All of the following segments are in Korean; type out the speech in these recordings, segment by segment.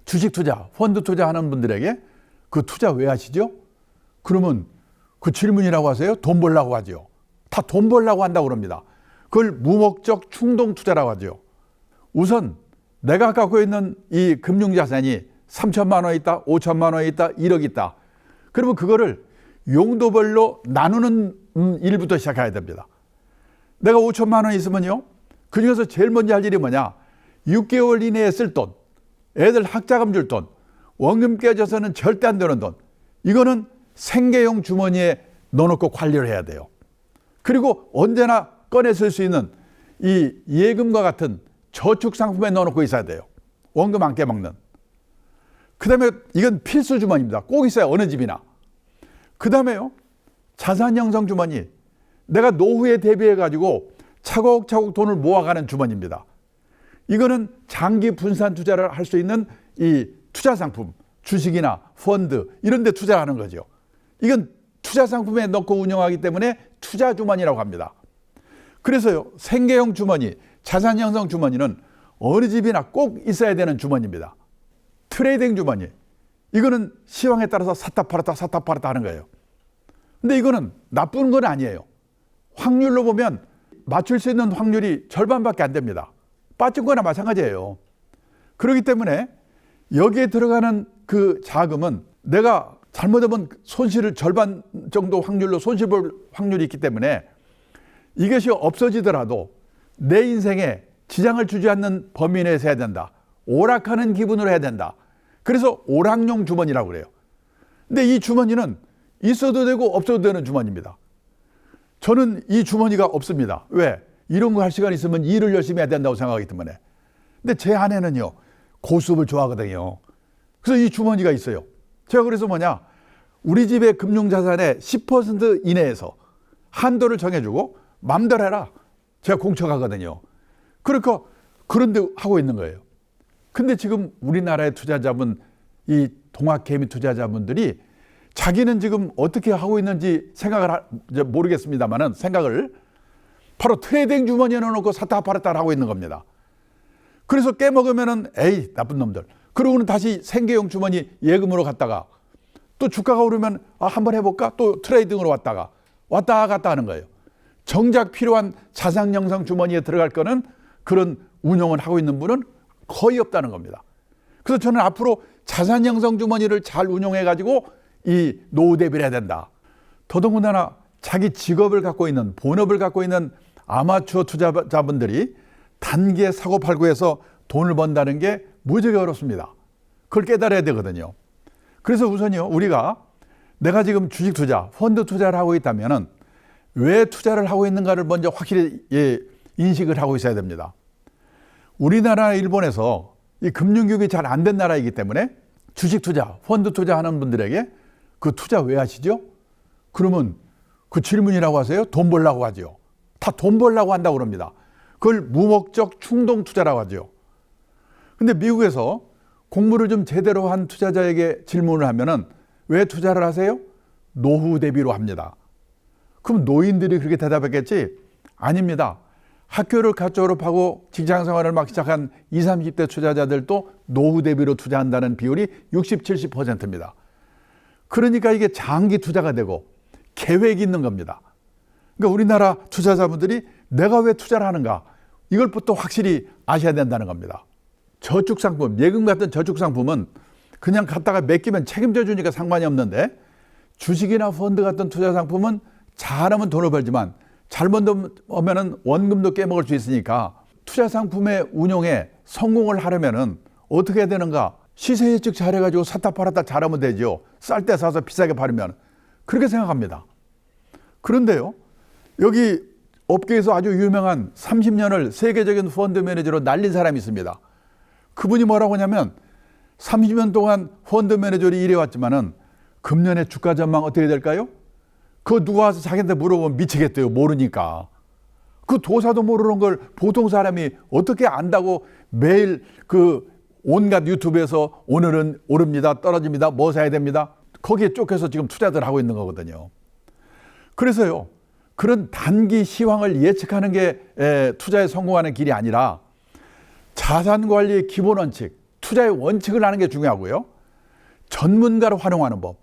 주식 투자, 펀드 투자하는 분들에게 그 투자 왜 하시죠? 그러면 그 질문이라고 하세요? 돈 벌려고 하죠. 다 돈 벌려고 한다고 그럽니다. 그걸 무목적 충동 투자라고 하죠. 우선 내가 갖고 있는 이 금융자산이 3천만 원 있다, 5천만 원 있다, 1억 있다. 그러면 그거를 용도별로 나누는 일부터 시작해야 됩니다. 내가 5천만 원 있으면요, 그 중에서 제일 먼저 할 일이 뭐냐? 6개월 이내에 쓸 돈, 애들 학자금 줄 돈, 원금 깨져서는 절대 안 되는 돈, 이거는 생계용 주머니에 넣어놓고 관리를 해야 돼요. 그리고 언제나 꺼내 쓸 수 있는 이 예금과 같은 저축 상품에 넣어놓고 있어야 돼요. 원금 안 깨먹는. 그 다음에 이건 필수 주머니입니다. 꼭 있어요. 어느 집이나. 그 다음에요, 자산 형성 주머니. 내가 노후에 대비해가지고 차곡차곡 돈을 모아가는 주머니입니다. 이거는 장기 분산 투자를 할 수 있는 이 투자 상품, 주식이나 펀드 이런 데 투자하는 거죠. 이건 투자 상품에 넣고 운영하기 때문에 투자 주머니라고 합니다. 그래서요, 생계형 주머니, 자산 형성 주머니는 어느 집이나 꼭 있어야 되는 주머니입니다. 트레이딩 주머니. 이거는 시황에 따라서 샀다 팔았다 하는 거예요. 근데 이거는 나쁜 건 아니에요. 확률로 보면 맞출 수 있는 확률이 절반밖에 안 됩니다. 빠진 거나 마찬가지예요. 그렇기 때문에 여기에 들어가는 그 자금은 내가 잘못하면 손실을 절반 정도 확률로 손실 볼 확률이 있기 때문에 이것이 없어지더라도 내 인생에 지장을 주지 않는 범위 내에서 해야 된다. 오락하는 기분으로 해야 된다. 그래서 오락용 주머니라고 그래요. 근데 이 주머니는 있어도 되고 없어도 되는 주머니입니다. 저는 이 주머니가 없습니다. 왜? 이런 거 할 시간 있으면 일을 열심히 해야 된다고 생각하기 때문에. 근데 제 아내는요, 고수업을 좋아하거든요. 그래서 이 주머니가 있어요. 제가 그래서 뭐냐, 우리 집의 금융자산의 10% 이내에서 한도를 정해주고 맘대로 해라. 제가 공척하거든요. 그러니까 그런데 하고 있는 거예요. 근데 지금 우리나라의 투자자분, 이 동학개미 투자자분들이 자기는 지금 어떻게 하고 있는지 생각을 모르겠습니다만은 생각을 바로 트레이딩 주머니에 넣어놓고 샀다 팔았다 하고 있는 겁니다. 그래서 깨먹으면은 에이 나쁜 놈들. 그러고는 다시 생계용 주머니 예금으로 갔다가 또 주가가 오르면 한번 해볼까? 또 트레이딩으로 왔다 갔다 하는 거예요. 정작 필요한 자산 형성 주머니에 들어갈 거는 그런 운용을 하고 있는 분은 거의 없다는 겁니다. 그래서 저는 앞으로 자산 형성 주머니를 잘 운용해 가지고 이 노후 대비를 해야 된다. 더더군다나 자기 직업을 갖고 있는, 본업을 갖고 있는 아마추어 투자자분들이 단기에 사고 팔고해서 돈을 번다는 게 무지하게 어렵습니다. 그걸 깨달아야 되거든요. 그래서 우선요, 우리가 내가 지금 주식 투자, 펀드 투자를 하고 있다면 왜 투자를 하고 있는가를 먼저 확실히 인식을 하고 있어야 됩니다. 우리나라, 일본에서 이 금융교육이 잘 안 된 나라이기 때문에 주식 투자, 펀드 투자하는 분들에게 그 투자 왜 하시죠? 그러면 그 질문이라고 하세요? 돈 벌려고 하죠. 다 돈 벌려고 한다고 그럽니다. 그걸 무목적 충동 투자라고 하죠. 근데 미국에서 공부를 좀 제대로 한 투자자에게 질문을 하면은 왜 투자를 하세요? 노후 대비로 합니다. 그럼 노인들이 그렇게 대답했겠지? 아닙니다. 학교를 갓 졸업하고 직장 생활을 막 시작한 20, 30대 투자자들도 노후 대비로 투자한다는 비율이 60, 70%입니다. 그러니까 이게 장기 투자가 되고 계획이 있는 겁니다. 그러니까 우리나라 투자자분들이 내가 왜 투자를 하는가, 이걸 또 확실히 아셔야 된다는 겁니다. 저축상품, 예금 같은 저축상품은 그냥 갖다가 맡기면 책임져 주니까 상관이 없는데, 주식이나 펀드 같은 투자상품은 잘하면 돈을 벌지만 잘못하면 원금도 깨먹을 수 있으니까 투자상품의 운용에 성공을 하려면 어떻게 해야 되는가? 시세 예측 잘해가지고 샀다 팔았다 잘하면 되죠. 쌀 때 사서 비싸게 팔으면. 그렇게 생각합니다. 그런데요, 여기 업계에서 아주 유명한 30년을 세계적인 펀드 매니저로 날린 사람이 있습니다. 그분이 뭐라고 하냐면 30년 동안 펀드 매니저로 일해왔지만은 금년에 주가 전망 어떻게 될까요? 그거 누가 와서 자기한테 물어보면 미치겠대요. 모르니까. 그 도사도 모르는 걸 보통 사람이 어떻게 안다고 매일 그 온갖 유튜브에서 오늘은 오릅니다, 떨어집니다, 뭐 사야 됩니다. 거기에 쫓겨서 지금 투자들 하고 있는 거거든요. 그래서요, 그런 단기 시황을 예측하는 게 투자에 성공하는 길이 아니라 자산관리의 기본 원칙, 투자의 원칙을 아는 게 중요하고요. 전문가를 활용하는 법,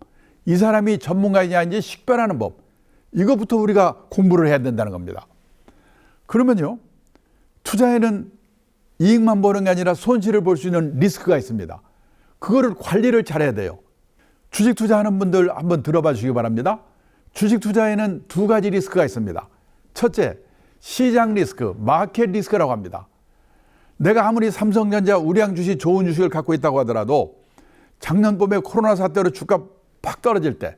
이 사람이 전문가이냐 아닌지 식별하는 법, 이것부터 우리가 공부를 해야 된다는 겁니다. 그러면요, 투자에는 이익만 보는 게 아니라 손실을 볼 수 있는 리스크가 있습니다. 그거를 관리를 잘해야 돼요. 주식 투자하는 분들 한번 들어봐 주시기 바랍니다. 주식 투자에는 두 가지 리스크가 있습니다. 첫째, 시장 리스크, 마켓 리스크라고 합니다. 내가 아무리 삼성전자, 우량 주식, 좋은 주식을 갖고 있다고 하더라도 작년 봄에 코로나 사태로 주가 팍 떨어질 때,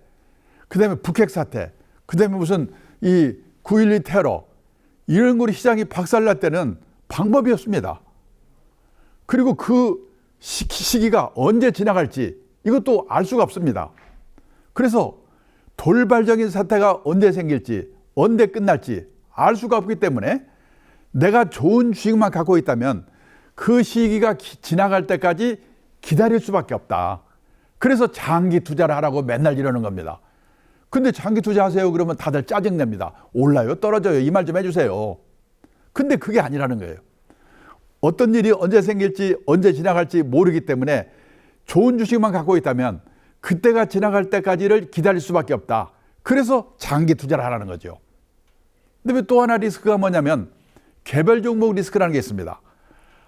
그 다음에 북핵 사태, 그 다음에 무슨 이 9.12 테러, 이런 거로 시장이 박살날 때는 방법이 없습니다. 그리고 그 시기가 언제 지나갈지 이것도 알 수가 없습니다. 그래서 돌발적인 사태가 언제 생길지, 언제 끝날지 알 수가 없기 때문에 내가 좋은 주식만 갖고 있다면 그 시기가 지나갈 때까지 기다릴 수밖에 없다. 그래서 장기 투자를 하라고 맨날 이러는 겁니다. 근데 장기 투자하세요 그러면 다들 짜증냅니다. 올라요? 떨어져요? 이 말 좀 해주세요. 근데 그게 아니라는 거예요. 어떤 일이 언제 생길지 언제 지나갈지 모르기 때문에 좋은 주식만 갖고 있다면 그때가 지나갈 때까지를 기다릴 수밖에 없다. 그래서 장기 투자를 하라는 거죠. 근데 또 하나 리스크가 뭐냐면 개별 종목 리스크라는 게 있습니다.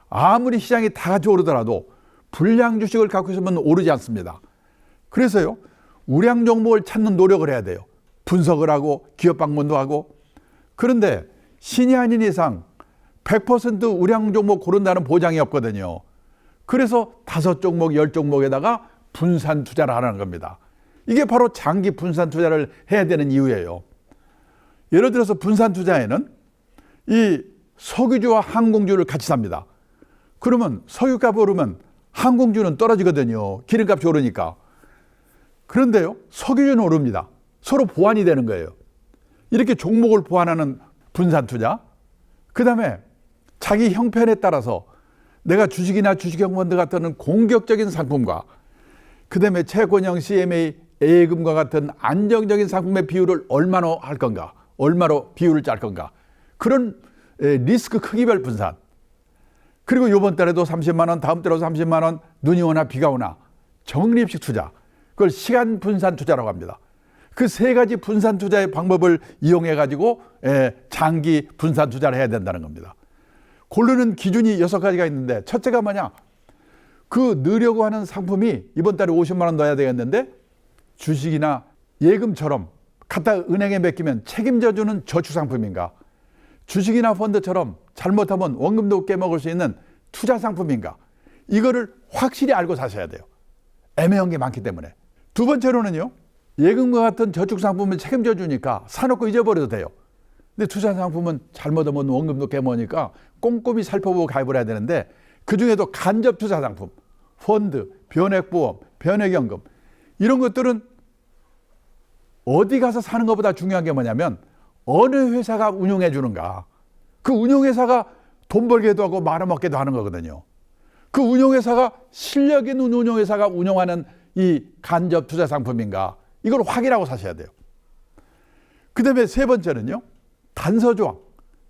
아무리 시장이 다 같이 오르더라도 불량 주식을 갖고 있으면 오르지 않습니다. 그래서요, 우량 종목을 찾는 노력을 해야 돼요. 분석을 하고 기업 방문도 하고. 그런데 신이 아닌 이상 100% 우량 종목 고른다는 보장이 없거든요. 그래서 5종목, 10종목에다가 분산 투자를 하라는 겁니다. 이게 바로 장기 분산 투자를 해야 되는 이유예요. 예를 들어서 분산 투자에는 이 석유주와 항공주를 같이 삽니다. 그러면 석유값이 오르면 항공주는 떨어지거든요. 기름값이 오르니까. 그런데요, 석유주는 오릅니다. 서로 보완이 되는 거예요. 이렇게 종목을 보완하는 분산 투자. 그 다음에 자기 형편에 따라서 내가 주식이나 주식형 펀드 같은 공격적인 상품과 그 다음에 채권형 CMA, 예금과 같은 안정적인 상품의 비율을 얼마나 할 건가, 얼마로 비율을 짤 건가, 그런 리스크 크기별 분산. 그리고 이번 달에도 30만 원, 다음 달에도 30만 원, 눈이 오나 비가 오나 적립식 투자, 그걸 시간 분산 투자라고 합니다. 그 세 가지 분산 투자의 방법을 이용해 가지고 장기 분산 투자를 해야 된다는 겁니다. 고르는 기준이 6가지가 있는데, 첫째가 뭐냐, 그 넣으려고 하는 상품이 이번 달에 50만 원 넣어야 되겠는데 주식이나 예금처럼 갖다 은행에 맡기면 책임져 주는 저축 상품인가, 주식이나 펀드처럼 잘못하면 원금도 깨먹을 수 있는 투자 상품인가, 이거를 확실히 알고 사셔야 돼요. 애매한 게 많기 때문에. 두 번째로는요, 예금과 같은 저축 상품을 책임져 주니까 사놓고 잊어버려도 돼요. 근데 투자 상품은 잘못하면 원금도 깨먹으니까 꼼꼼히 살펴보고 가입을 해야 되는데, 그중에도 간접 투자 상품, 펀드, 변액보험, 변액연금, 이런 것들은 어디 가서 사는 것보다 중요한 게 뭐냐면 어느 회사가 운용해 주는가. 그 운용회사가 돈 벌게도 하고 말아먹게도 하는 거거든요. 그 운용회사가 실력 있는 운용회사가 운영하는 이 간접 투자 상품인가, 이걸 확인하고 사셔야 돼요. 그 다음에 세 번째는요, 단서조항.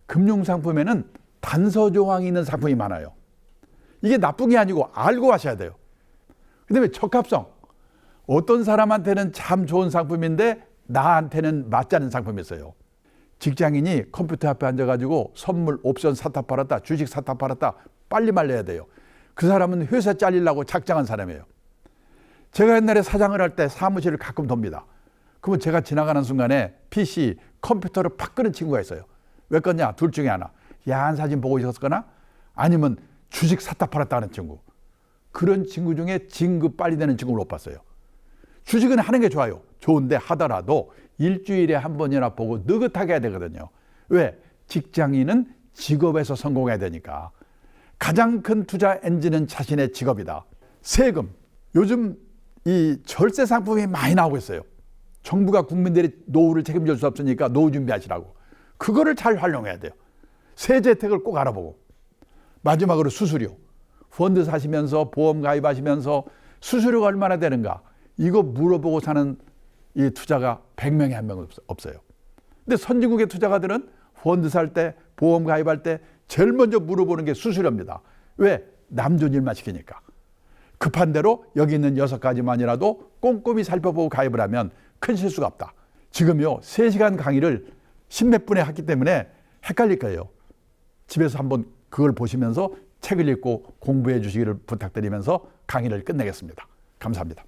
금융상품에는 단서조항이 있는 상품이 많아요. 이게 나쁜 게 아니고 알고 하셔야 돼요. 그 다음에 적합성. 어떤 사람한테는 참 좋은 상품인데 나한테는 맞지 않는 상품이 있어요. 직장인이 컴퓨터 앞에 앉아가지고 선물, 옵션 사다 팔았다, 주식 사다 팔았다, 빨리 말려야 돼요. 그 사람은 회사 잘리려고 작정한 사람이에요. 제가 옛날에 사장을 할 때 사무실을 가끔 돕니다. 그러면 제가 지나가는 순간에 PC, 컴퓨터를 팍 끄는 친구가 있어요. 왜 껐냐? 둘 중에 하나. 야한 사진 보고 있었거나 아니면 주식 샀다 팔았다 하는 친구. 그런 친구 중에 진급 빨리 되는 친구를 못 봤어요. 주식은 하는 게 좋아요. 좋은데 하더라도 일주일에 한 번이나 보고 느긋하게 해야 되거든요. 왜? 직장인은 직업에서 성공해야 되니까. 가장 큰 투자 엔진은 자신의 직업이다. 세금. 요즘 이 절세 상품이 많이 나오고 있어요. 정부가 국민들의 노후를 책임질 수 없으니까 노후 준비하시라고. 그거를 잘 활용해야 돼요. 세제 혜택을 꼭 알아보고. 마지막으로 수수료. 펀드 사시면서 보험 가입하시면서 수수료가 얼마나 되는가, 이거 물어보고 사는 이 투자가 100명에 1명 없어요. 근데 선진국의 투자가들은 펀드 살 때, 보험 가입할 때 제일 먼저 물어보는 게 수수료입니다. 왜? 남존 일만 시키니까. 급한 대로 여기 있는 6가지만이라도 꼼꼼히 살펴보고 가입을 하면 큰 실수가 없다. 지금요 3시간 강의를 10몇 분에 했기 때문에 헷갈릴 거예요. 집에서 한번 그걸 보시면서 책을 읽고 공부해 주시기를 부탁드리면서 강의를 끝내겠습니다. 감사합니다.